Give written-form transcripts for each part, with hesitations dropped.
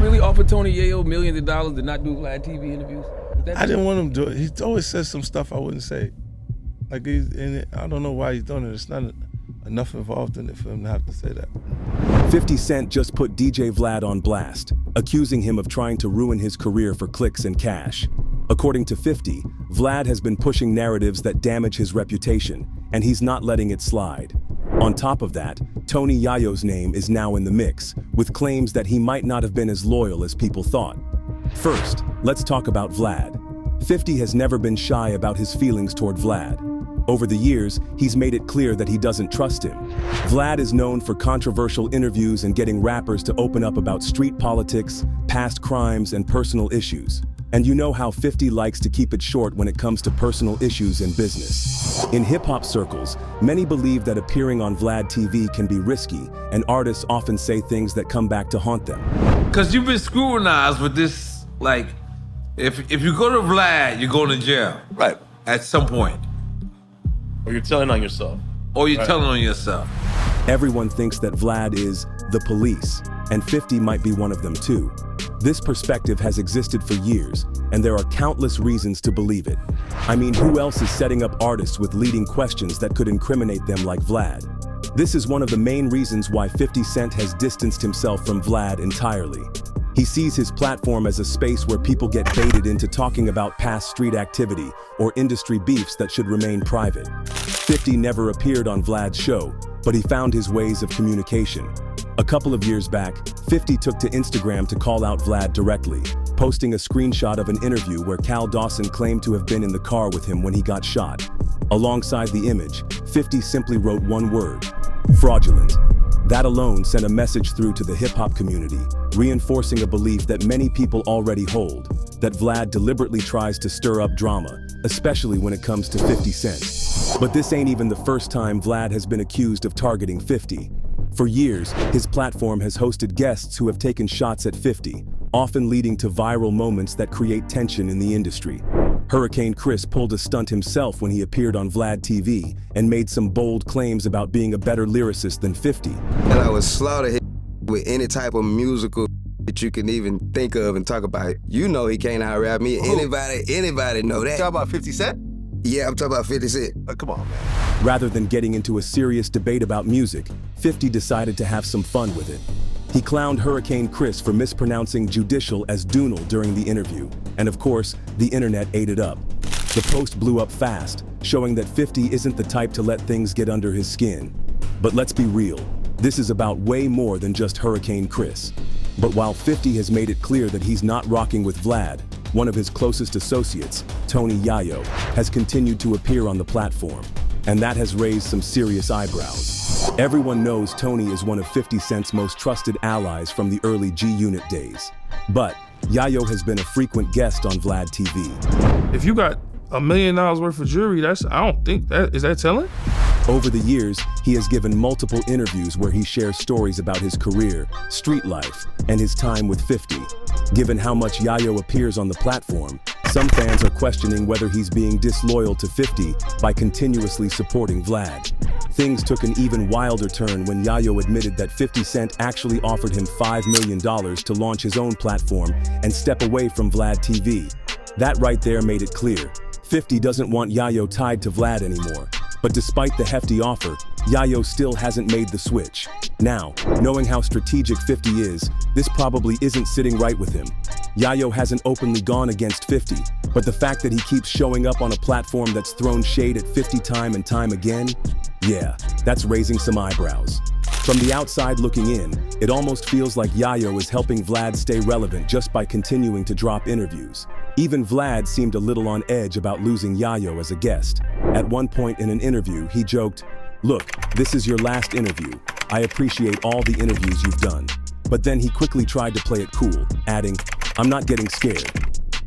really offer Tony Yayo millions of dollars to not do Vlad TV interviews? I didn't want him to do it. He always says some stuff I wouldn't say. Like, I don't know why he's doing it. It's not enough involved in it for him to have to say that. 50 Cent just put DJ Vlad on blast, accusing him of trying to ruin his career for clicks and cash. According to 50, Vlad has been pushing narratives that damage his reputation, and he's not letting it slide. On top of that, Tony Yayo's name is now in the mix, with claims that he might not have been as loyal as people thought. First, let's talk about Vlad. 50 has never been shy about his feelings toward Vlad. Over the years, he's made it clear that he doesn't trust him. Vlad is known for controversial interviews and getting rappers to open up about street politics, past crimes, and personal issues. And you know how 50 likes to keep it short when it comes to personal issues in business. In hip-hop circles, many believe that appearing on Vlad TV can be risky, and artists often say things that come back to haunt them. Because you've been scrutinized with this, like, if you go to Vlad, you're going to jail. Right. At some point. Or you're telling on yourself. Or you're telling on yourself. Everyone thinks that Vlad is the police, and 50 might be one of them too. This perspective has existed for years, and there are countless reasons to believe it. I mean, who else is setting up artists with leading questions that could incriminate them like Vlad? This is one of the main reasons why 50 Cent has distanced himself from Vlad entirely. He sees his platform as a space where people get baited into talking about past street activity or industry beefs that should remain private. 50 never appeared on Vlad's show, but he found his ways of communication. A couple of years back, 50 took to Instagram to call out Vlad directly, posting a screenshot of an interview where Cal Dawson claimed to have been in the car with him when he got shot. Alongside the image, 50 simply wrote one word: fraudulent. That alone sent a message through to the hip-hop community, reinforcing a belief that many people already hold, that Vlad deliberately tries to stir up drama, especially when it comes to 50 Cent. But this ain't even the first time Vlad has been accused of targeting 50. For years, his platform has hosted guests who have taken shots at 50, often leading to viral moments that create tension in the industry. Hurricane Chris pulled a stunt himself when he appeared on Vlad TV and made some bold claims about being a better lyricist than 50. And I would slaughter him with any type of musical that you can even think of and talk about. You know he can't out-rap me. Anybody know that. You talking about 50 Cent? Yeah, I'm talking about 50 Cent. Come on, man. Rather than getting into a serious debate about music, 50 decided to have some fun with it. He clowned Hurricane Chris for mispronouncing judicial as Doonal during the interview, and of course, the internet ate it up. The post blew up fast, showing that 50 isn't the type to let things get under his skin. But let's be real, this is about way more than just Hurricane Chris. But while 50 has made it clear that he's not rocking with Vlad, one of his closest associates, Tony Yayo, has continued to appear on the platform, and that has raised some serious eyebrows. Everyone knows Tony is one of 50 Cent's most trusted allies from the early G-Unit days. But Yayo has been a frequent guest on Vlad TV. If you got $1 million worth of jewelry, I don't think is that telling? Over the years, he has given multiple interviews where he shares stories about his career, street life, and his time with 50. Given how much Yayo appears on the platform, some fans are questioning whether he's being disloyal to 50 by continuously supporting Vlad. Things took an even wilder turn when Yayo admitted that 50 Cent actually offered him $5 million to launch his own platform and step away from Vlad TV. That right there made it clear. 50 doesn't want Yayo tied to Vlad anymore. But despite the hefty offer, Yayo still hasn't made the switch. Now, knowing how strategic 50 is, this probably isn't sitting right with him. Yayo hasn't openly gone against 50, but the fact that he keeps showing up on a platform that's thrown shade at 50 time and time again, yeah, that's raising some eyebrows. From the outside looking in, it almost feels like Yayo is helping Vlad stay relevant just by continuing to drop interviews. Even Vlad seemed a little on edge about losing Yayo as a guest. At one point in an interview, he joked, "Look, this is your last interview. I appreciate all the interviews you've done." But then he quickly tried to play it cool, adding, "I'm not getting scared."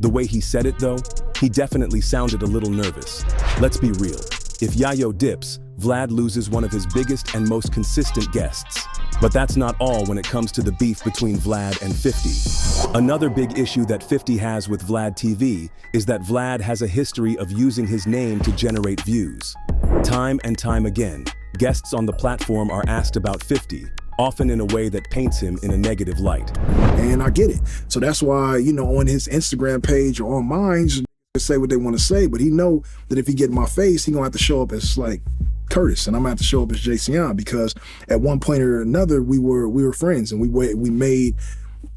The way he said it though, he definitely sounded a little nervous. Let's be real. If Yayo dips, Vlad loses one of his biggest and most consistent guests. But that's not all when it comes to the beef between Vlad and 50. Another big issue that 50 has with Vlad TV is that Vlad has a history of using his name to generate views. Time and time again, guests on the platform are asked about 50, often in a way that paints him in a negative light. And I get it. So that's why, you know, on his Instagram page or on mine, just say what they want to say, but he know that if he get in my face, he gonna have to show up as like Curtis, and I'm gonna have to show up as JCon, because at one point or another we were friends and we made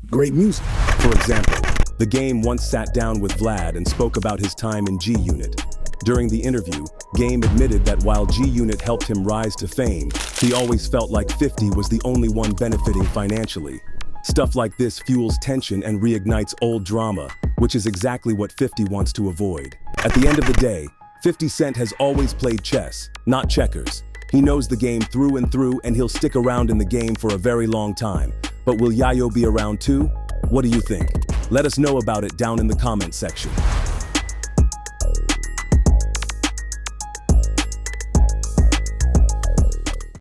great music. For example, The Game once sat down with Vlad and spoke about his time in G Unit. During the interview, Game admitted that while G Unit helped him rise to fame, he always felt like 50 was the only one benefiting financially. Stuff like this fuels tension and reignites old drama, which is exactly what 50 wants to avoid. At the end of the day, 50 Cent has always played chess, not checkers. He knows the game through and through, and he'll stick around in the game for a very long time. But will Yayo be around too? What do you think? Let us know about it down in the comment section.